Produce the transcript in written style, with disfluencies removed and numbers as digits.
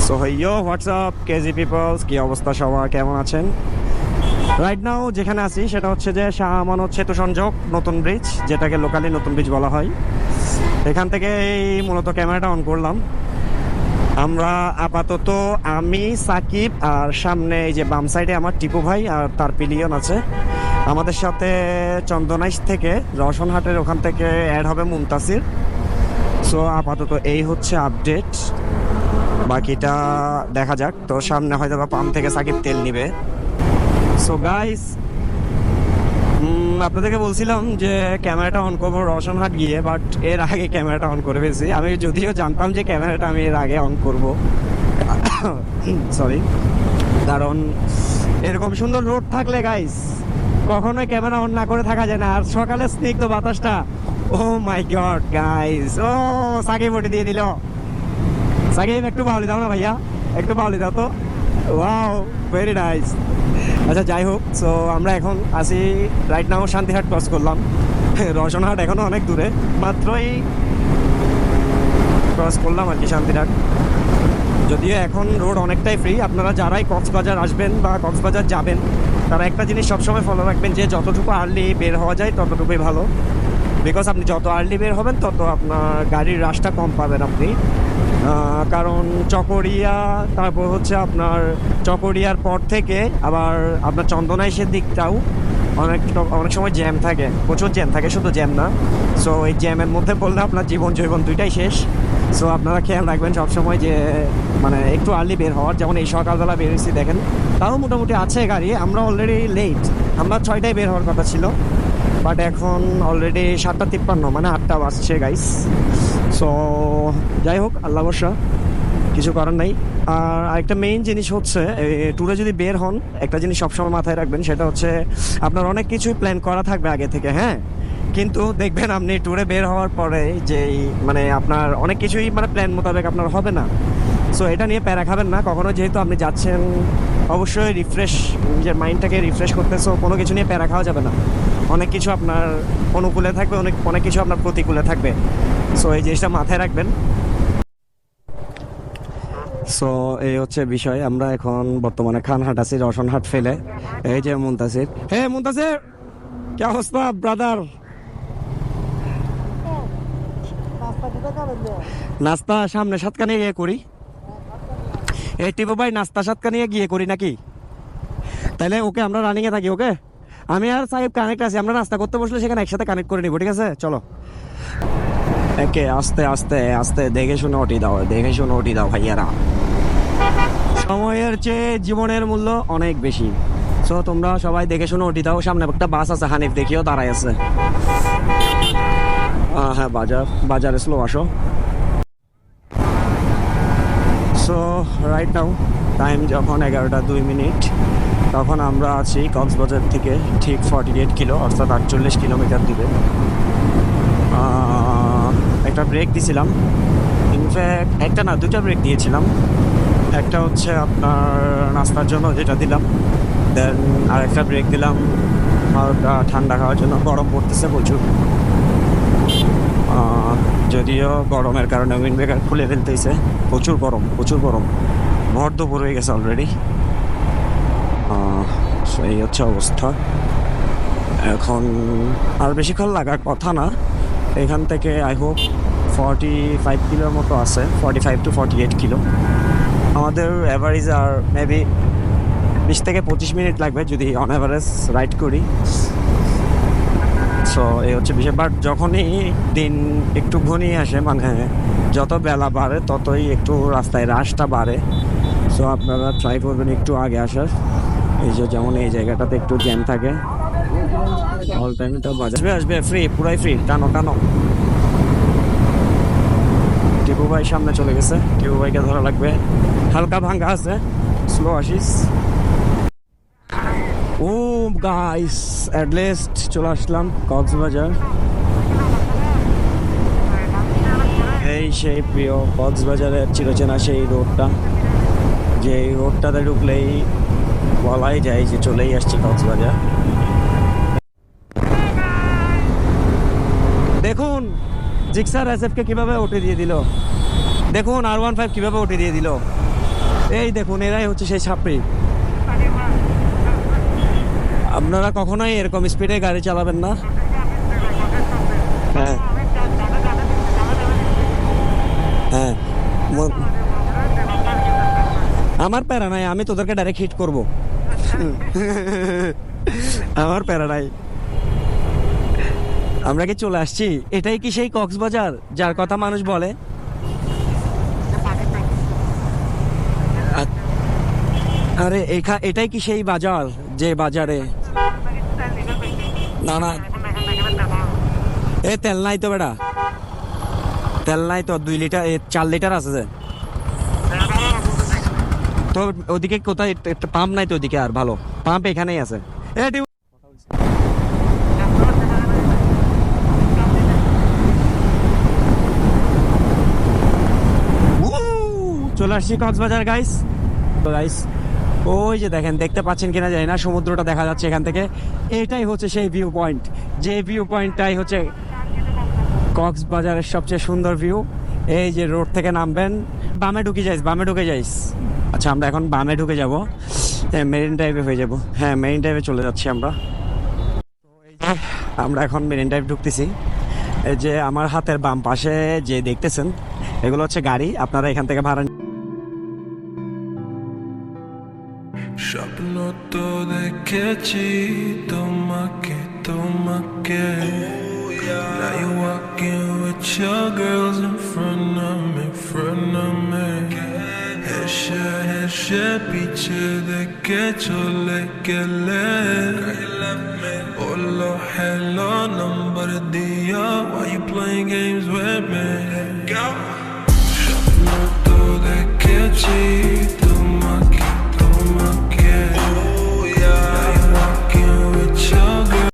So হইয়ো WhatsApp KG people's, কি অবস্থা সবার, কেমন আছেন? রাইট নাও যেখানে আছি সেটা হচ্ছে যে শাহ আমানত সেতু সংযোগ নতুন ব্রিজ, যেটাকে লোকালি নতুন ব্রিজ বলা হয়। এখান থেকে মূলত ক্যামেরাটা অন করলাম। আমরা আপাতত আমি, সাকিব আর সামনে এই যে বাম সাইডে আমার টিপু ভাই আর তার পিলিয়ন আছে। আমাদের সাথে চন্দনাইশ থেকে রওশনহাটের ওখান থেকে অ্যাড হবে মুমতাসির। সো আপাতত এই হচ্ছে আপডেট, বাকিটা দেখা যাক। তো সামনে হয়তো বা পাম্প থেকে সাকিব তেল নিবে। সো গাইস, আপনাদেরকে বলছিলাম যে ক্যামেরাটা অন করবো রওশনহাট গিয়ে, বাট এর আগে ক্যামেরাটা অন করে ফেলছি। আমি যদিও জানতাম যে ক্যামেরাটা আমি এর আগে অন করব, সরি, কারণ এরকম সুন্দর রোড থাকলে গাইস কখনোই ক্যামেরা অন না করে থাকা যায় না। আর সকালে স্নিগ্ধ বাতাসটা, ও মাই গড গাইস, ও সাকিব ওটি দিয়ে দিল। সাকিব একটু বাউলি দাও না ভাইয়া, একটু বাউলি দাও তো। Wow, very nice. আচ্ছা যাই হোক, সো আমরা এখন আসি রাইট নাও শান্তিহাট ক্রস করলাম। রওশনহাট এখনও অনেক দূরে, মাত্রই ক্রস করলাম আর কি শান্তিহাট। যদিও এখন রোড অনেকটাই ফ্রি। আপনারা যারাই কক্সবাজার আসবেন বা কক্সবাজার যাবেন তারা একটা জিনিস সবসময় ফলো রাখবেন, যে যতটুকু আর্লি বের হওয়া যায় ততটুকুই ভালো। বিকজ আপনি যত আর্লি বের হবেন তত আপনার গাড়ির রাশটা কম পাবেন আপনি। কারণ চকরিয়া, তারপর হচ্ছে আপনার চকরিয়ার পর থেকে আবার আপনার চন্দনাইশের দিকটাও অনেক সময় জ্যাম থাকে, প্রচুর জ্যাম থাকে, শুধু জ্যাম না। সো এই জ্যামের মধ্যে পড়লে আপনার জীবন জৈবন দুইটাই শেষ। সো আপনারা খেয়াল রাখবেন সবসময় যে মানে একটু আর্লি বের হওয়ার। যেমন এই সকালবেলা বেরিয়েছি দেখেন, তাও মোটামুটি আছে গাড়ি। আমরা অলরেডি লেট, আমরা 6টায় বের হওয়ার কথা ছিল, বাট এখন অলরেডি 7:53, মানে 8টা বাজছে গাইস। সো যাই হোক, আল্লাহ বর্ষা, কিছু করার নাই। আর আরেকটা মেইন জিনিস হচ্ছে, ট্যুরে যদি বের হন একটা জিনিস সবসময় মাথায় রাখবেন, সেটা হচ্ছে আপনার অনেক কিছুই প্ল্যান করা থাকবে আগে থেকে, হ্যাঁ, কিন্তু দেখবেন আপনি ট্যুরে বের হওয়ার পরে যে মানে আপনার অনেক কিছুই মানে প্ল্যান মোতাবেক আপনার হবে না। সো এটা নিয়ে প্যারা খাবেন না কখনো, যেহেতু আপনি যাচ্ছেন অবশ্যই রিফ্রেশ, নিজের মাইন্ডটাকে রিফ্রেশ করতে। সো কোনো কিছু নিয়ে প্যারা খাওয়া যাবে না। অনেক কিছু আপনার অনুকূলে থাকবে, অনেক কিছু আপনার প্রতিকূলে থাকবে। সো এই জিনিসটা মাথায় রাখবেন। সো এই হচ্ছে বিষয়। আমরা এখন বর্তমানে খানহাট আছি, রওশনহাট ফেলে। এই যে মুনতাসির, হে মুনতাসির, কি অবস্থা ব্রাদার? নাস্তা সামনে সাতকানিয়ে গিয়ে করি। এই টিপু ভাই নাস্তা সাতকানিয়ে গিয়ে করি নাকি? তাহলে ওকে, আমরা রানিং এ থাকি। ওকে, আমি আর সাহেব কানেক্ট আছি। আমরা নাস্তা করতে বসলে সেখানে একসাথে কানেক্ট করে নিব, ঠিক আছে? চলো একে আস্তে আস্তে আস্তে দেখে শুনে ওটি দাও, দেখে শুনে ওটি দাও ভাইয়ারা। সময়ের চেয়ে জীবনের মূল্য অনেক বেশি। সো তোমরা সবাই দেখে শুনে ওটি দাও। সামনে একটা বাস আছে, হানিফ দেখিও দাঁড়াই আছে। হ্যাঁ, বাজারে স্লো আসো। সো রাইট নাও টাইম যখন 11:02, তখন আমরা আছি কক্সবাজার থেকে ঠিক 48 কিলো, অর্থাৎ 48 কিলোমিটার দূরে। একটা ব্রেক দিয়েছিলাম, ইনফ্যাক্ট একটা না, দুটা ব্রেক দিয়েছিলাম। একটা হচ্ছে আপনার নাস্তার জন্য যেটা দিলাম, দেন আর একটা ব্রেক দিলাম হালকা ঠান্ডা খাওয়ার জন্য। গরম পড়তেছে প্রচুর, যদিও গরমের কারণে উইন্ড ব্রেকার খুলে ফেলতেছে। প্রচুর গরম, প্রচুর গরম, ভর দুপুর হয়ে গেছে অলরেডি। এই হচ্ছে অবস্থা। এখন আর বেশিক্ষণ লাগার কথা না। এখান থেকে আই হোপ 45 কিলোর মতো আছে, 45 to 48 কিলো। আমাদের অ্যাভারেজ আর মেবি 20 থেকে 25 মিনিট লাগবে যদি অন অ্যাভারেজ রাইড করি। সো এই হচ্ছে বিষয়। বাট যখনই দিন একটু ঘনিয়ে আসে, মানে যত বেলা বাড়ে ততই একটু রাস্তায় রাশটা বাড়ে। সো আপনারা ট্রাই করবেন একটু আগে আসার। এই যে যেমন এই জায়গাটাতে একটু জ্যাম থাকে অল টাইম। তো বাজার আসবে ফ্রি, পুরাই ফ্রি, টানো টানো। টিপু ভাই সামনে চলে গেছে, টিপু ভাইকে ধরা লাগবে। হালকা ভাঙ্গা আছে, স্লো আসিস। ও গাইস, অ্যাট লিস্ট চলে আসলাম কক্সবাজার। এই সেই প্রিয় কক্সবাজারের চিরচেনা সেই রোডটা, যে এই রোডটাতে ঢুকলেই বলাই যায় যে চলেই আসছি কক্সবাজার। দেখুন জিক্সার এসএফকে কিভাবে ওঠে দিয়ে দিল, দেখুন R15 কিভাবে ওঠে দিয়ে দিল। এই দেখুন এরাই হচ্ছে সেই ছাপড়ি। আপনারা কখনোই এরকম স্পিডে গাড়ি চালাবেন না। হ্যাঁ হ্যাঁ, আমার প্যারা নাই, আমি তোদেরকে ডাইরেক্ট হিট করব। আমার প্যারা নাই। আমরা কি চলে আসছি? এটাই কি সেই কক্সবাজার যার কথা মানুষ বলে? আরে এটাই কি সেই বাজার যে বাজারে? না না, এ তেল নাই তো বেটা, তেল নাই তো। 2 লিটার 4 লিটার আছে যে। তো ওদিকে কোথায় পাম্প নাই তো? ওদিকে আর ভালো পাম্প এখানেই আছে। চলে আসছি কক্সবাজার গাইস। তো গাইস ওই যে দেখেন, দেখতে পাচ্ছেন কিনা জানি না, সমুদ্রটা দেখা যাচ্ছে এখান থেকে। এটাই হচ্ছে সেই ভিউ পয়েন্ট, যে ভিউ পয়েন্টটাই হচ্ছে কক্সবাজারের সবচেয়ে সুন্দর ভিউ। এই যে রোড থেকে নামবেন, বামে ঢুকে যাইস, বামে ঢুকে যাইস। আচ্ছা আমরা এখন বামে ঢুকে যাব, মেরিন ড্রাইভে হয়ে যাব। হ্যাঁ মেরিন ড্রাইভে চলে যাচ্ছি আমরা। আমরা এখন মেরিন ড্রাইভ ঢুকতেছি। এই যে আমার হাতের বাম পাশে যে দেখতেছেন, এগুলো হচ্ছে গাড়ি, আপনারা এখান থেকে ভাড়া। স্বপ্ন তো দেখেছি তোমাকে তোমাকে Now you're walking with your girls in front of me, front of me হেসে পিছে দেখে চলে গেলে বললো hello number দিয়া Why you playing games with me?